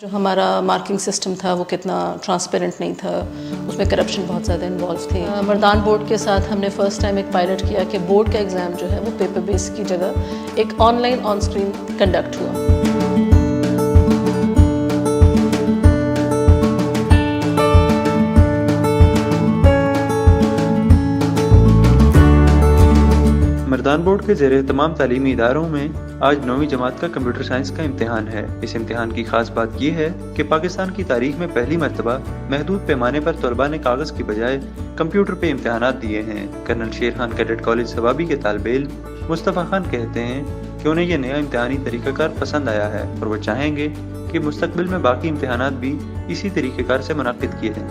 جو ہمارا marking system تھا وہ کتنا ٹرانسپیرنٹ نہیں تھا، اس میں کرپشن بہت زیادہ انوالو تھی۔ مردان بورڈ کے ساتھ ہم نے فرسٹ ٹائم ایک پائلٹ کیا کہ بورڈ کا ایگزام جو ہے وہ پیپر بیس کی جگہ ایک on line on screen conduct ہوا۔ مردان بورڈ کے زیر تمام تعلیمی اداروں میں آج 9ویں جماعت کا کمپیوٹر سائنس کا امتحان ہے۔ اس امتحان کی خاص بات یہ ہے کہ پاکستان کی تاریخ میں پہلی مرتبہ محدود پیمانے پر طلباء نے کاغذ کی بجائے کمپیوٹر پہ امتحانات دیے ہیں۔ Colonel Sher Khan cadet college ثوابی کے طالب علم مصطفیٰ خان کہتے ہیں کہ انہیں یہ نیا امتحانی طریقہ کار پسند آیا ہے اور وہ چاہیں گے کہ مستقبل میں باقی امتحانات بھی اسی طریقہ کار سے منعقد کیے جائیں۔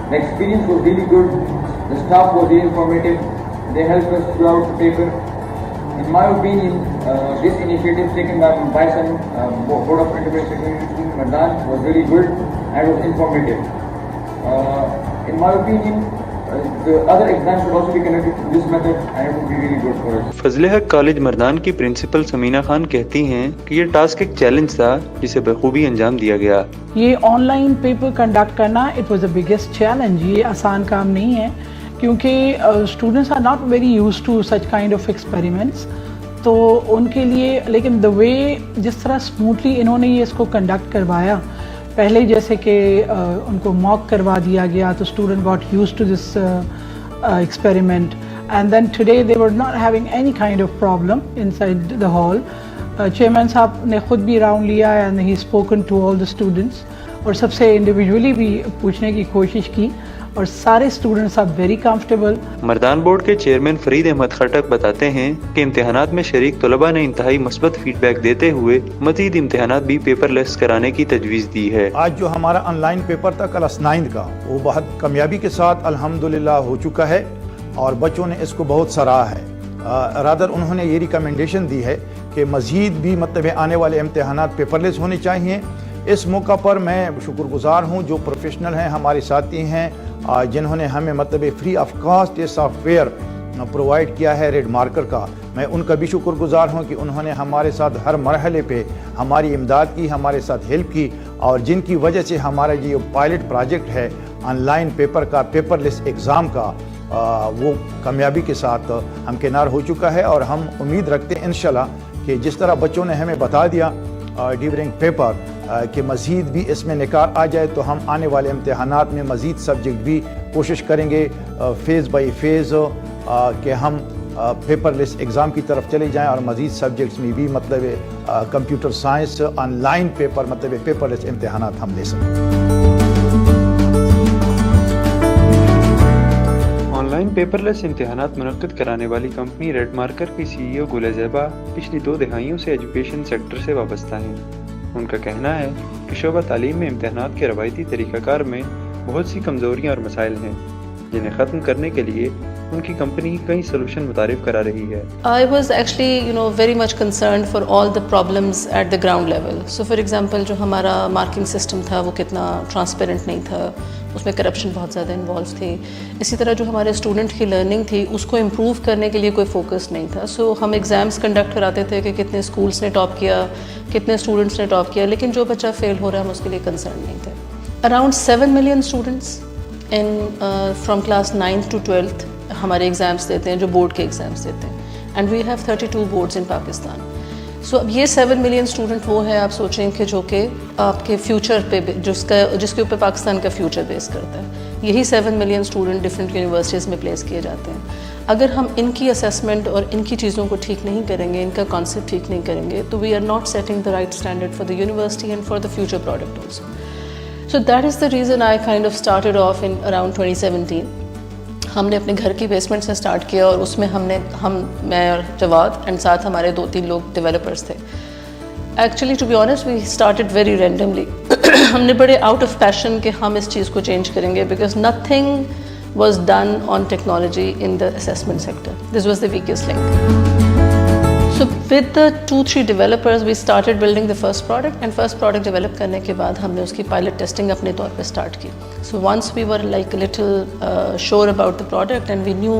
The experience was really good. The staff was really informative. They helped us throughout the paper. In my opinion, this initiative taken by Bison Board of Integrated Security Mardan was really good and was informative. In my opinion, the other exams should also be conducted through this method and it would be really good for us. فضل حق college مردان کی principal Samina Khan کہتی ہیں کہ یہ task ایک challenge تھا جسے بخوبی انجام دیا گیا۔ یہ آن لائن پیپر کنڈکٹ کرنا it was a biggest challenge. یہ آسان کام نہیں ہے کیونکہ students are not very use to such kind of experiments, تو ان کے لیے لیکن دا وے جس طرح اسموتھلی انہوں نے یہ اس کو کنڈکٹ کروایا، پہلے جیسے کہ ان کو موک کروا دیا گیا تو student got use to this experiment and then today they were not having any kind of problem inside the hall. Chairman صاحب نے خود بھی راؤنڈ لیا and he spoken to all the students اور سب سے انڈیویجولی بھی پوچھنے کی کوشش کی اور سارے students are very comfortable. Mardan board کے چیئرمین فرید احمد خٹک بتاتے ہیں کہ امتحانات میں شریک طلباء نے انتہائی مثبت فیڈ بیک دیتے ہوئے مزید امتحانات بھی پیپر لیس کرانے کی تجویز دی ہے۔ آج جو ہمارا آن لائن پیپر تھا کلاس 9 کا، وہ بہت کامیابی کے ساتھ الحمدللہ ہو چکا ہے اور بچوں نے اس کو بہت سراہا ہے۔ رادر انہوں نے یہ ریکمنڈیشن دی ہے کہ مزید بھی مطلب آنے والے امتحانات پیپر لیس ہونے چاہیے۔ اس موقع پر میں شکر گزار ہوں جو پروفیشنل ہیں، ہمارے ساتھی ہیں جنہوں نے ہمیں مطلب فری آف کاسٹ یہ سافٹ ویئر پرووائڈ کیا ہے ریڈ مارکر کا۔ میں ان کا بھی شکر گزار ہوں کہ انہوں نے ہمارے ساتھ ہر مرحلے پہ ہماری امداد کی، ہمارے ساتھ ہیلپ کی اور جن کی وجہ سے ہمارا یہ پائلٹ پروجیکٹ ہے آن لائن پیپر کا، پیپر لیس ایگزام کا، وہ کامیابی کے ساتھ ہمکنار ہو چکا ہے اور ہم امید رکھتے ہیں انشاءاللہ کہ جس طرح بچوں نے ہمیں بتا دیا ڈیورنگ پیپر کہ مزید بھی اس میں نکار آ جائے تو ہم آنے والے امتحانات میں مزید سبجیکٹ بھی کوشش کریں گے فیز بائی فیز کہ ہم پیپر لیس ایگزام کی طرف چلے جائیں اور مزید سبجیکٹس میں بھی مطلب computer science on line paper مطلب پیپر لیس امتحانات ہم لے سکیں۔ آن لائن پیپر لیس امتحانات منعقد کرانے والی کمپنی ریڈ مارکر کی سی ای او گل زیبا پچھلی 2 دہائیوں سے ایجوکیشن سیکٹر سے وابستہ ہیں۔ ان کا کہنا ہے کہ شعبہ تعلیم میں امتحانات کے روایتی طریقہ کار میں بہت سی کمزوریاں اور مسائل ہیں جنہیں ختم کرنے کے لیے ان کی کمپنی کئی سلوشن متعارف کرا رہی ہے۔ I was actually very much concerned for all the problems at the ground level. So for example جو ہمارا مارکنگ سسٹم تھا وہ کتنا ٹرانسپیرنٹ نہیں تھا، اس میں کرپشن بہت زیادہ انوالو تھی۔ اسی طرح جو ہمارے اسٹوڈنٹ کی لرننگ تھی اس کو امپروو کرنے کے لیے کوئی فوکس نہیں تھا۔ سو ہم ایگزامس کنڈکٹ کراتے تھے کہ کتنے اسکولس نے ٹاپ کیا، کتنے اسٹوڈنٹس نے ٹاپ کیا، لیکن جو بچہ فیل ہو رہا ہے ہم اس کے لیے کنسرن نہیں تھے۔ Around 7 million students from class 9th to 12th ہمارے ایگزامس دیتے ہیں جو بورڈ کے ایگزامس دیتے ہیں اینڈ وی ہیو 32 بورڈز ان پاکستان۔ سو اب یہ 7 ملین اسٹوڈنٹ وہ ہیں آپ سوچیں کہ جو کہ آپ کے فیوچر پہ جس کے اوپر پاکستان کا فیوچر بیس کرتا ہے، یہی 7 ملین اسٹوڈنٹ ڈفرینٹ یونیورسٹیز میں پلیس کیے جاتے ہیں۔ اگر ہم ان کی اسیسمنٹ اور ان کی چیزوں کو ٹھیک نہیں کریں گے، ان کا کانسیپٹ ٹھیک نہیں کریں گے تو we are not setting the right standard for the university and for the future product also. So that is the reason I kind of started off in around 2017۔ ہم نے اپنے گھر کی بیسمنٹ سے اسٹارٹ کیا اور اس میں میں اور جواد اینڈ ساتھ ہمارے 2-3 لوگ ڈیولپرس تھے۔ Actually to be honest we started very randomly. ہم نے بڑے آؤٹ آف پیشن کہ ہم اس چیز کو چینج کریں گے because nothing was done on technology in the assessment sector. This was the ویکسٹ link. So with the 2-3 developers we started building the first product and first product develop کرنے کے بعد ہم نے اس کی pilot testing اپنے طور پہ start کی۔ So once we were like a little sure about the product and we knew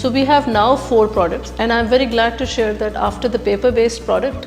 So we have now 4 products and I'm very glad to share that after the paper based product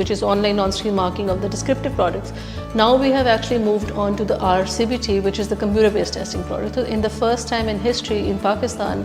which is online on-screen marking of the descriptive products, now we have actually moved on to the R CBT which is the computer based testing product. So in the first time in history in Pakistan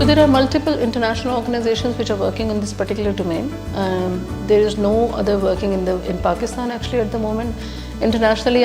So there are multiple international organizations which are working on this particular domain. There is no other working in Pakistan actually at the moment. Internationally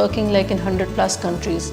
working like in 100+ countries.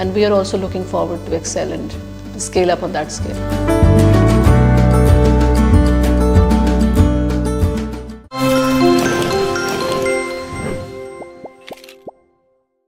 and we are also looking forward to excel and scale up on that scale.